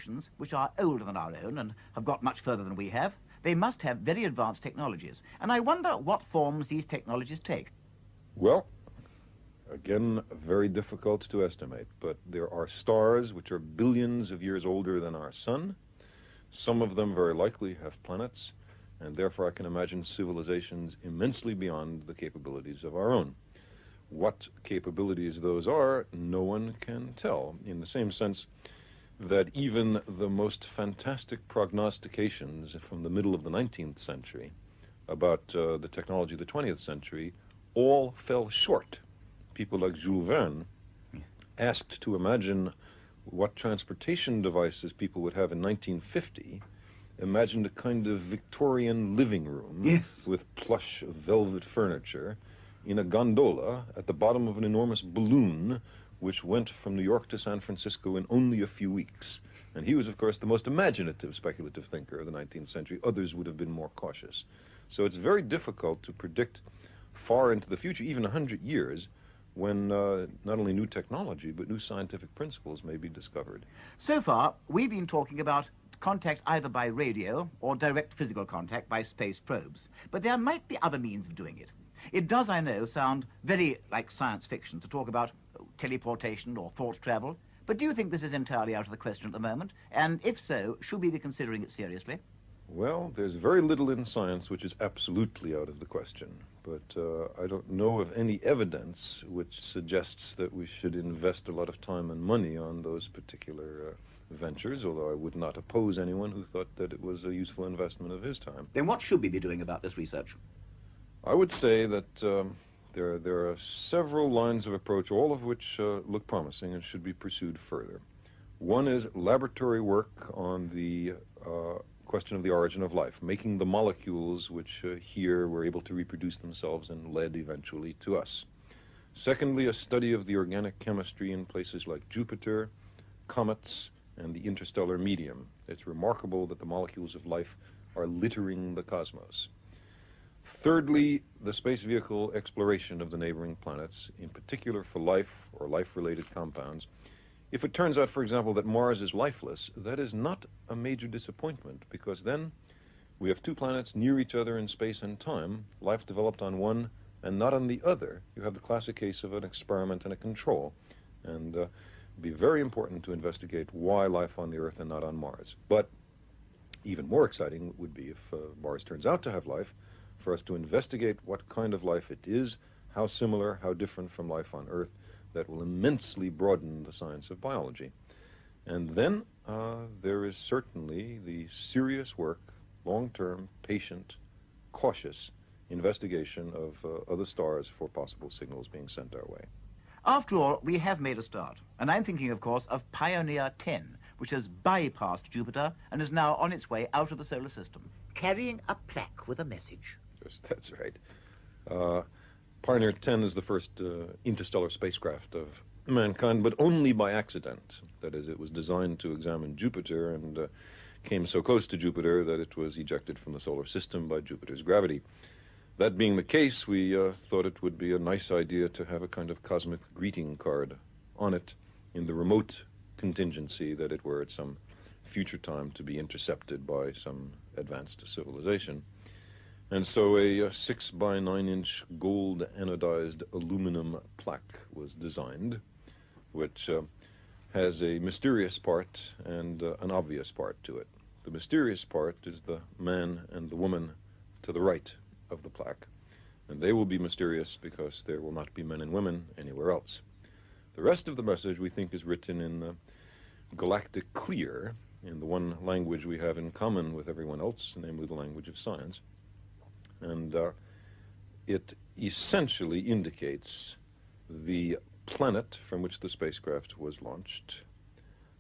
civilizations which are older than our own and have got much further than we have. They must have very advanced technologies. And I wonder what forms these technologies take. Well, again, very difficult to estimate, but there are stars which are billions of years older than our sun. Some of them very likely have planets, and therefore I can imagine civilizations immensely beyond the capabilities of our own. What capabilities those are, no one can tell, in the same sense that even the most fantastic prognostications from the middle of the 19th century about the technology of the 20th century all fell short. People like Jules Verne, asked to imagine what transportation devices people would have in 1950, imagined a kind of Victorian living room, yes, with plush velvet furniture in a gondola at the bottom of an enormous balloon which went from New York to San Francisco in only a few weeks. And he was, of course, the most imaginative speculative thinker of the 19th century. Others would have been more cautious. So it's very difficult to predict far into the future, even 100 years, when not only new technology, but new scientific principles may be discovered. So far, we've been talking about contact either by radio or direct physical contact by space probes. But there might be other means of doing it. It does, I know, sound very like science fiction to talk about teleportation or thought travel, but do you think this is entirely out of the question at the moment? And if so, should we be considering it seriously? Well, there's very little in science which is absolutely out of the question, but I don't know of any evidence which suggests that we should invest a lot of time and money on those particular ventures, although I would not oppose anyone who thought that it was a useful investment of his time. Then what should we be doing about this research? I would say that there are several lines of approach, all of which look promising and should be pursued further. One is laboratory work on the question of the origin of life, making the molecules which here were able to reproduce themselves and led eventually to us. Secondly, a study of the organic chemistry in places like Jupiter, comets, and the interstellar medium. It's remarkable that the molecules of life are littering the cosmos. Thirdly, the space vehicle exploration of the neighboring planets, in particular for life or life-related compounds. If it turns out, for example, that Mars is lifeless, that is not a major disappointment, because then we have two planets near each other in space and time, life developed on one and not on the other. You have the classic case of an experiment and a control, and it'd be very important to investigate why life on the Earth and not on Mars. But even more exciting would be if Mars turns out to have life, for us to investigate what kind of life it is, how similar, how different from life on Earth. That will immensely broaden the science of biology. And then there is certainly the serious work, long-term, patient, cautious investigation of other stars for possible signals being sent our way. After all, we have made a start. And I'm thinking, of course, of Pioneer 10, which has bypassed Jupiter and is now on its way out of the solar system, carrying a plaque with a message. Yes, that's right. Pioneer 10 is the first interstellar spacecraft of mankind, but only by accident. That is, it was designed to examine Jupiter and came so close to Jupiter that it was ejected from the solar system by Jupiter's gravity. That being the case, we thought it would be a nice idea to have a kind of cosmic greeting card on it in the remote contingency that it were at some future time to be intercepted by some advanced civilization. And so a 6 by 9 inch gold anodized aluminum plaque was designed, which has a mysterious part and an obvious part to it. The mysterious part is the man and the woman to the right of the plaque. And they will be mysterious because there will not be men and women anywhere else. The rest of the message we think is written in galactic clear, in the one language we have in common with everyone else, namely the language of science. And it essentially indicates the planet from which the spacecraft was launched,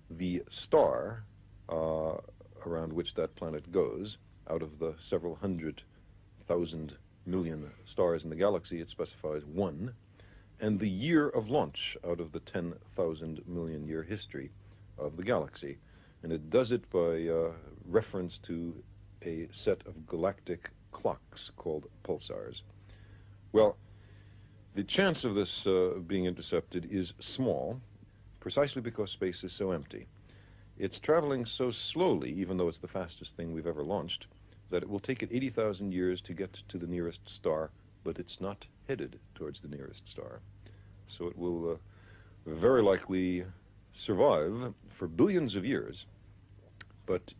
the star around which that planet goes. Out of the several 100,000 million stars in the galaxy, it specifies one, and the year of launch out of the 10,000 million year history of the galaxy. And it does it by reference to a set of galactic clocks called pulsars. Well, the chance of this being intercepted is small, precisely because space is so empty. It's traveling so slowly, even though it's the fastest thing we've ever launched, that it will take it 80,000 years to get to the nearest star, but it's not headed towards the nearest star. So it will very likely survive for billions of years, but